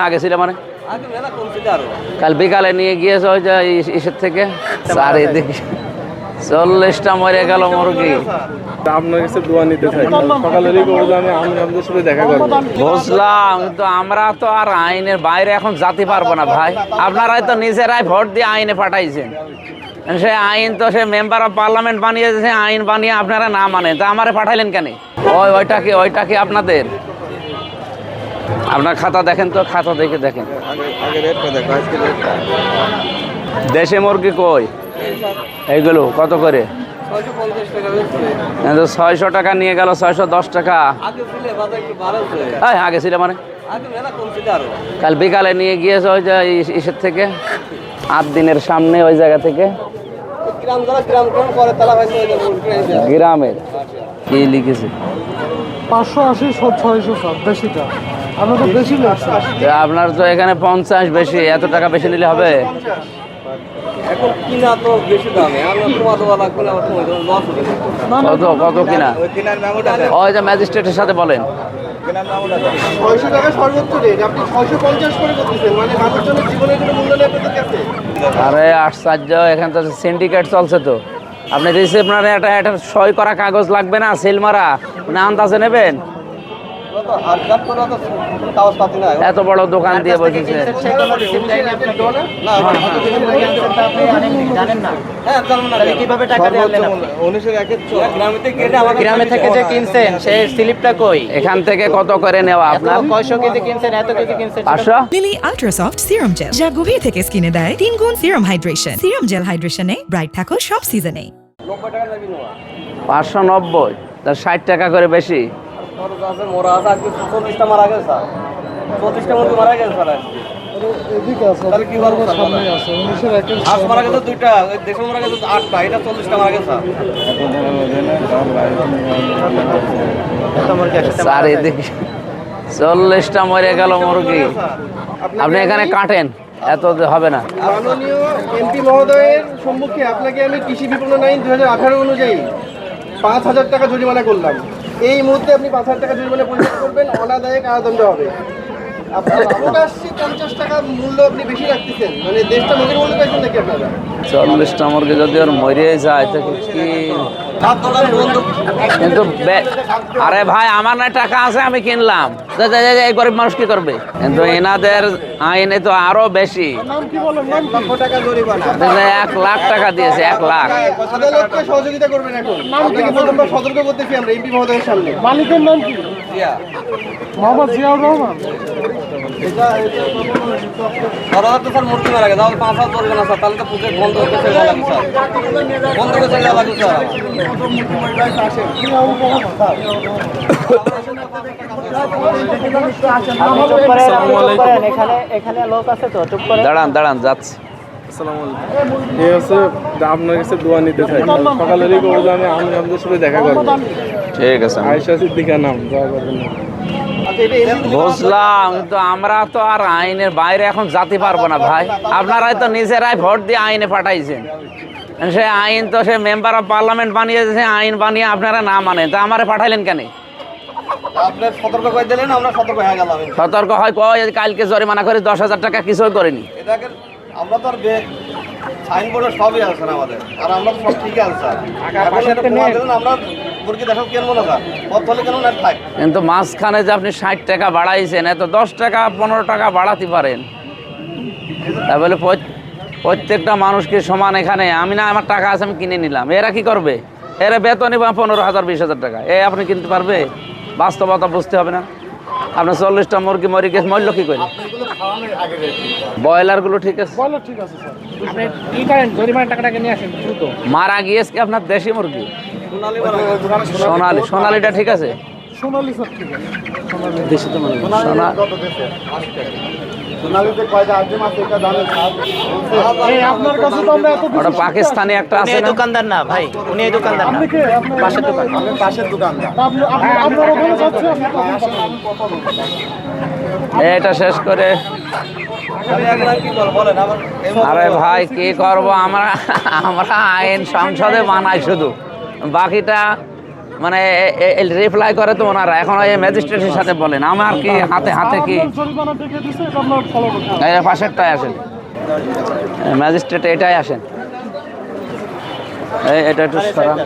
আগে ছিল মানে কাল বিকালে নিয়ে গিয়েছে ওই যে ইসের থেকে চারিদিকে 40টা মরে গেল মুরগি। আপনার কাছে দোয়া নিতে চাই, সকালেরই করবো আমি আপনাদের সাথে দেখা করবো। বুঝলাম, কিন্তু আমরা তো আর আইনের বাইরে এখন যেতে পারবো না ভাই। আপনারাই তো নিজেরাই ভোট দিয়ে আইনে পাঠাইছেন, সে আইন তো সে মেম্বার অফ পার্লামেন্ট বানিয়ে দিয়েছে, আইন বানিয়ে আপনারা না মানেন, তা আমারে পাঠাইলেন কেন? ওইটা কি আপনাদের? আপনার খাতা দেখেন তো, খাতা দেখে দেখেন। দেশি মুরগি কই? এইগুলো কত করে? 600 টাকা নিয়ে গেল, 610 টাকা। আগে ছিল মানে কাল বিকালে নিয়ে গিয়েছে ওই যে ইসের থেকে 8 দিনের সামনে ওই জায়গা থেকে গ্রামের কি লিখেছে 580 সব 600 বেশিটা। আপনার তো বেশি লাগছে। আপনার তো এখানে 50 বেশি, এত টাকা বেশি নিলে হবে? এখন কিনা তো বেশি দামে, আমরা তোমার লাগবে না। কত কিনা? ওই যে ম্যাজিস্ট্রেটের সাথে বলেন। 600 টাকা সর্বোচ্চ রেট, আপনি 650 করে করতেছেন, মানে মানুষজনের জীবনের কোনো মূল্য নেই আপনাদের কাছে। আরে আশ্চর্য, এখানে তো সিন্ডিকেট চলছে তো। আপনি রিসিপ্ট একটা সই করা কাগজ লাগবে না, সিল মারা, না আন্দাজে নেবেন? এত বড় দোকান দিয়ে বসেছে। গ্রামে থেকে যে কিনছেন সেই স্লিপটা কই? এখান থেকে কত করে নেওয়া আপনার? 600 কেজি কিনছেন, এত কেজি কিনছেন 500। লিলি আল্ট্রাসফট সিরাম জেল, যা গভীর থেকে স্কিনে দেয় 3 গুণ সিরাম হাইড্রেশন। সিরাম জেল হাইড্রেশনে ব্রাইট থাকো সব সিজনে। 590, তার 60 টাকা করে বেশি। মোরা আছে আজকে 40টা মারা গেছে, 34টা মুরগি মারা গেছে স্যার। এদিকে আছে, তাহলে কি করব? সামনে আছে 19 এর হাঁস মারা গেছে 2টা, ওই দেশে মারা গেছে 8টা, এটা 40টা মারা গেছে। চারিদিকে 40টা মরে গেল মুরগি। আপনি এখানে কাটেন, এত হবে না। মাননীয় এমপি মহোদয়ের সম্মুখে আপনাকে আমি কৃষি বিপণন আইন 2018 অনুযায়ী 5000 টাকা জরিমানা করলাম। এই মুহূর্তে আপনি 5000 টাকা জরিমানা পরিশোধ করবেন, অনাদায়ে কারাদণ্ড হবে। আপনার 50 টাকা মূল্য আপনি বেশি রাখতেছেন, মানে দেশটা মুরগির মূল্য পাইছেন নাকি আপনারা? 40টা মুরগি যদি ওর মরে যায় তো কি? কিন্তু আরে ভাই, আমার না টাকা আছে, আমি কিনলাম, এই গরিব মানুষ কি করবে? কিন্তু এনাদের আইনে তো আরো বেশি। নাম কি বলেন? নাম লক্ষ টাকা জরিমানা, 1 লাখ টাকা দিয়েছে, 1 লাখ। আদালতকে সহযোগিতা করবেন। এখন আপনাকে প্রথমবার সতর্ক করতেছি আমরা এমপি মহোদয়ের সামনে। মালিকের নাম কি? মোহাম্মদ জিয়াউর রহমান। স্যার মুরগি মারা গেছে, 5,000 জরিমানা স্যার, তাহলে তো পুজো বন্ধ করতে চলে যাবে স্যার, বন্ধ করে চলে যাবে স্যার। এখানে লোক আছে তো, চুপ করে দাঁড়ান যাচ্ছে। এই হচ্ছে আপনার কাছে দোয়া নিতে চাই, সকালেরই করবো আমি আপনাদের সাথে দেখা করবো। ঠিক আছে, আয়েশা সিদ্দিকা নাম, দোয়া করবেন। বুঝলাম, কিন্তু আমরা তো আর আইনের বাইরে এখন যেতে পারবো না ভাই। আপনারাই তো নিজেরাই ভোট দিয়ে আইনে পাঠাইছেন, সে আইন তো সে মেম্বার অফ পার্লামেন্ট বানিয়ে দিয়েছে, আইন বানিয়ে আপনারা না মানেন, তা আমারে পাঠাইলেন কেন? আপনি সতর্ক করে দিলেন, আমরা সতর্ক হয়ে গেলাম। সতর্ক হয় কয়? কালকে জরিমানা করে 10,000 টাকা কিছুই করেনি। এটাকে আমরা তো আর সাইনবোর্ডে সবই আছে আমাদের, আর আমরা তো সব ঠিক আছে স্যার। আমরা মুরগি দেখো কিনবো না স্যার, পথ হলে কেন না থাক। কিন্তু মাঝখানে যে আপনি 60 টাকা বাড়াইছেন, এত 10 টাকা 15 টাকা বাড়াতে পারেন। তা বলে প্রত্যেকটা মানুষকে সমান এখানে আমি না, আমার টাকা আছে আমি কিনে নিলাম, এরা কি করবে? এরা বেতনই 15,000 20,000 টাকা, আপনি কিনতে পারবে? বাস্তবতা বুঝতে হবে না? আপনার 40টা মুরগি মরে গেছে, মূল্য কি করে? ব্রয়লার গুলো ঠিক আছে, ঠিক আছে স্যার। আপনি কি করেন? জরিমানা টাকাটাকে নিয়ে আসেন দ্রুত। মারা গিয়েছে কি আপনার দেশি মুরগি? সোনালিটা ঠিক আছে? সোনালী স্যার ঠিক আছে। দেশি তো মুরগি সোনালীতে কয়টা আইটেম আছে এটা জানেন স্যার? এই আপনার কাছে তো আমরা এত ওটা পাকিস্তানি একটা আছে না? দোকানদার না ভাই, উনি এই দোকানদার না, আপনি কে? আপনার পাশের দোকান। পাশের দোকানদার। আপনার ওখানে যাচ্ছে, আপনি এটা শেষ করে। আরে ভাই কি করব, আমরা আইন সংসদে বানাই শুধু, বাকিটা মানে রিপ্লাই করে তো ওনারা, এখন এই ম্যাজিস্ট্রেটের সাথে বলেন আমার কি হাতে হাতে কি এই পাশেরটায় আসেন, ম্যাজিস্ট্রেট এটাই আসেন, এটা একটু সরান।